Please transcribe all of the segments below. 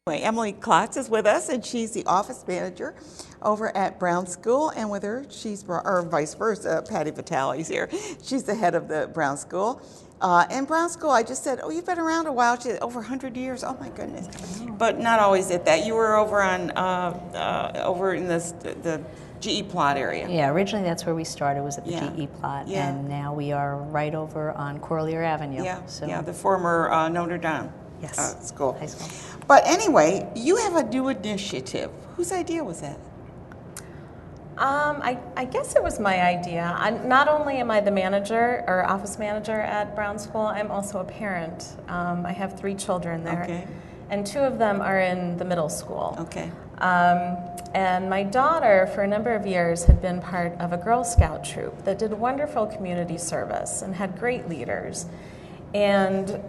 Emily Klotz is with us, and she's the office manager over at Brown School, and with her, or vice versa, Patti Vitale is here. She's the head of the Brown School. And Brown School, I just said, oh, you've been around a while. She said, over 100 years. Oh, my goodness. But not always at that. You were over in the GE plot area. Yeah, originally that's where we started, was at the GE plot, Yeah. and now we are right over on Corlier Avenue. Yeah, the former Notre Dame school. High school. But anyway, you have a new initiative. Whose idea was that? I guess it was my idea. Not only am I the manager or office manager at Brown School, I'm also a parent. I have 3 children there, Okay. and 2 of them are in the middle school. Okay. And my daughter, for a number of years, had been part of a Girl Scout troop that did wonderful community service and had great leaders. And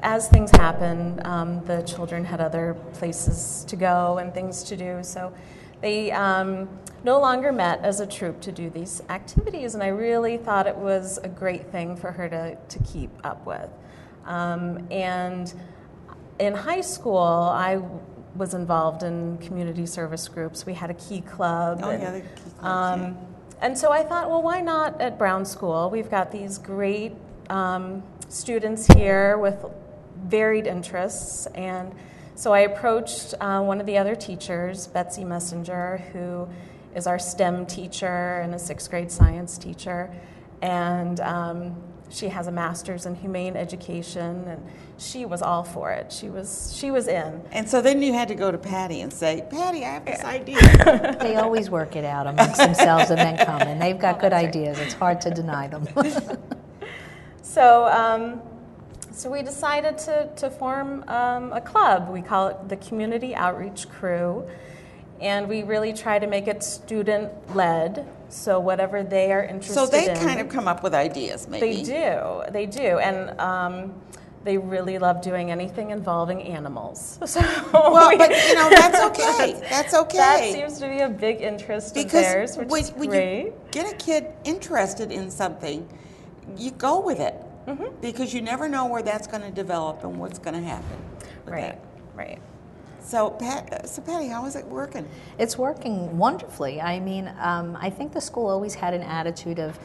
as things happen, the children had other places to go and things to do, so they no longer met as a troop to do these activities, and I really thought it was a great thing for her to keep up with. And in high school, I was involved in community service groups. We had a key club. Oh, yeah, the key clubs, and so I thought, well, why not at Brown School? We've got these great students here with varied interests, and so I approached one of the other teachers, Betsy Messenger, who is our STEM teacher and a 6th grade science teacher, and she has a master's in humane education, and she was all for it. She was in. And so then you had to go to Patti and say, Patti, I have this idea. They always work it out amongst themselves and then come, and they've got good ideas. It's hard to deny them. So we decided to form a club. We call it the Community Outreach Crew, and we really try to make it student-led, so whatever they are interested in. So they kind of come up with ideas, maybe. They do, and they really love doing anything involving animals. So well, but that's okay. That's okay. That seems to be a big interest of theirs, which is when great. You get a kid interested in something, you go with it. Mm-hmm. Because you never know where that's going to develop and what's going to happen. Right. So, Patti, how is it working? It's working wonderfully. I mean, I think the school always had an attitude of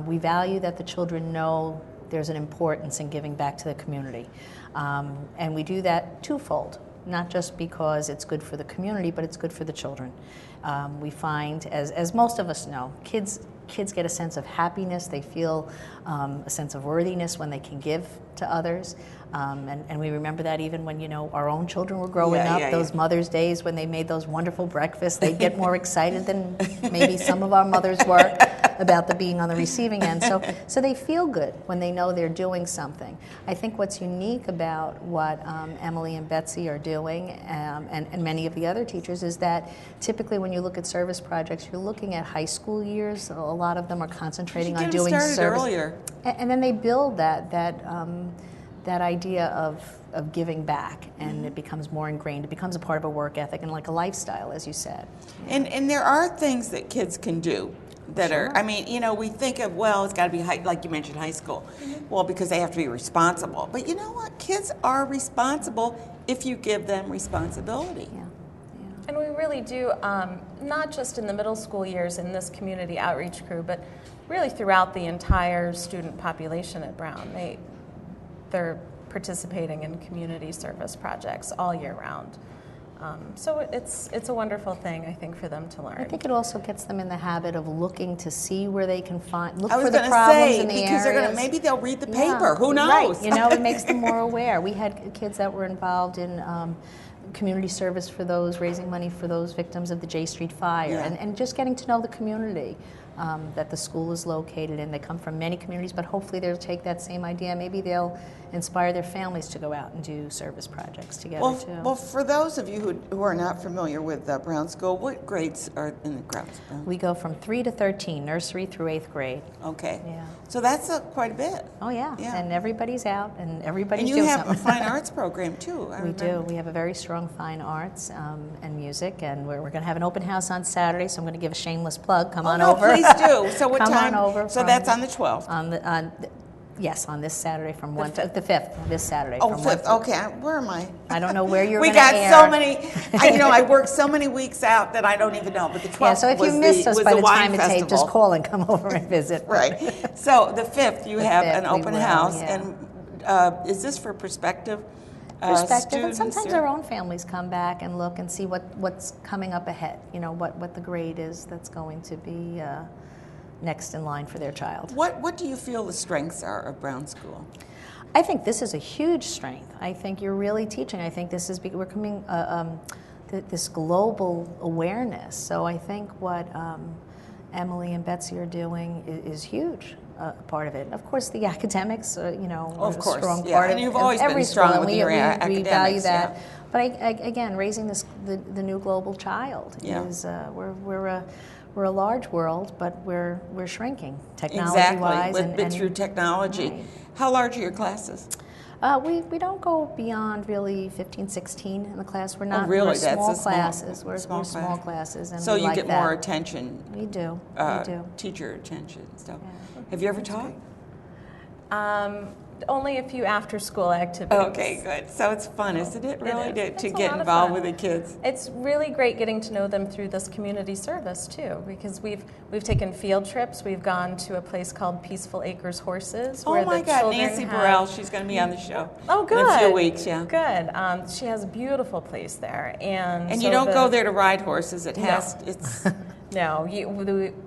we value that the children know there's an importance in giving back to the community. And we do that twofold, not just because it's good for the community, but it's good for the children. We find, as most of us know, kids get a sense of happiness. They feel a sense of worthiness when they can give to others. And we remember that even when, our own children were growing up, those Mother's Days when they made those wonderful breakfasts, they'd get more excited than maybe some of our mothers were about being on the receiving end. So they feel good when they know they're doing something. I think what's unique about what Emily and Betsy are doing, and many of the other teachers, is that typically when you look at service projects, you're looking at high school years. A lot of them are concentrating on doing service. Earlier. And then they build that idea of giving back, and it becomes more ingrained. It becomes a part of a work ethic and like a lifestyle, as you said. And there are things that kids can do that are, we think of, well, it's got to be like you mentioned, high school. Mm-hmm. Well, because they have to be responsible. But you know what? Kids are responsible if you give them responsibility. Yeah. And we really do, not just in the middle school years in this community outreach crew, but really throughout the entire student population at Brown. They're participating in community service projects all year round. So it's a wonderful thing, I think, for them to learn. I think it also gets them in the habit of looking to see where they can look I was for the gonna problems say, in the because areas. maybe they'll read the paper. Who knows? Right. It makes them more aware. We had kids that were involved in community service for those, raising money for those victims of the J Street fire, and just getting to know the community that the school is located in. They come from many communities, but hopefully they'll take that same idea. Maybe they'll inspire their families to go out and do service projects together too. Well, for those of you who are not familiar with Brown School, what grades are in the grounds? We go from 3 to 13, nursery through 8th grade. Okay. Yeah. So that's quite a bit. Oh yeah. And everybody's out and everybody's doing something. And you have a fine arts program too. We do. We have a very strong fine arts and music, and we're going to have an open house on Saturday. So I'm going to give a shameless plug. Come on over. Please do. So what Come time? on over. So that's on the 12th. Yes, on this Saturday from The 1 to fifth. the 5th, this Saturday Oh, from 1 fifth. to. Okay, where am I? I don't know where you're We going to got air. so many. I work so many weeks out that I don't even know. But the 12th Yeah, so if you missed us was by the wine time it taped, just festival. call and come over and visit. Right. So the 5th, you have 5th an we open will, house, yeah. and is this for prospective Perspective, and students? sometimes our own families come back and look and see what's coming up ahead. What the grade is that's going to be next in line for their child. What do you feel the strengths are of Brown School? I think this is a huge strength. I think you're really teaching. I think this is we're coming this global awareness. So I think what Emily and Betsy are doing is huge. Part of it. Of course, the academics, are Of a course, strong yeah. part And of you've always been every strong school, with and your we academics, value that. yeah. But again, raising the new global child Yeah. is we're a large world, but we're shrinking technology-wise. Exactly, and through technology. Right. How large are your classes? We don't go beyond really 15, 16 in the class. We're not. Really? We're That's small a small- classes. We're small small class. classes, and So we you like get that. more attention, We do. teacher attention and stuff. Yeah. Have you ever taught? Only a few after-school activities. Okay, good. So it's fun, isn't it, really, is. to It's a get lot of involved fun. with the kids? It's really great getting to know them through this community service too, because we've taken field trips. We've gone to a place called Peaceful Acres Horses. Oh where my the God, children Nancy have- Burrell, she's going to be on the show. Oh, good. In a few weeks, yeah. Good. She has a beautiful place there, and And so you don't go there to ride horses. It No. has, it's, No,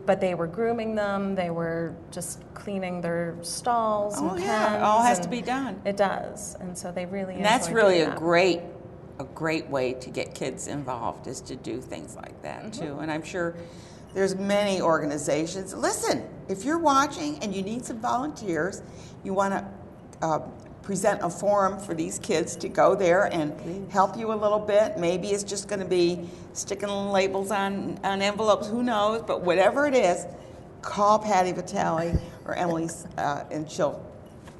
but they were grooming them. They were just cleaning their stalls oh and yeah, pens. it all has to and be done. It does, and so they really. And that's enjoy really doing a that. great way to get kids involved, is to do things like that Mm-hmm. too. And I'm sure there's many organizations. Listen, if you're watching and you need some volunteers, you want to present a forum for these kids to go there and help you a little bit. Maybe it's just going to be sticking labels on envelopes, who knows, but whatever it is, call Patti Vitale or Emily and she'll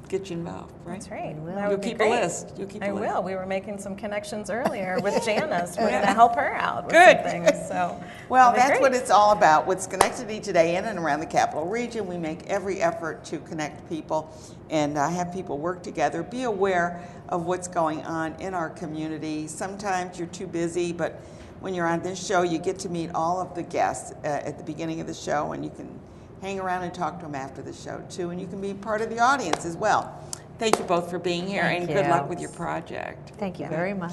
get you involved, right? That's right. will. That You'll would be keep a great. list. You'll keep a I list. will. We were making some connections earlier with Janice. We're going to help her out with Good. some things. So Well, it'll be that's what great. it's all about. With Schenectady today in and around the capital region, we make every effort to connect people and have people work together. Be aware of what's going on in our community. Sometimes you're too busy, but when you're on this show, you get to meet all of the guests at the beginning of the show, and you can hang around and talk to them after the show, too, and you can be part of the audience as well. Thank you both for being here, Thank and good you. luck with your project. Thank you very much.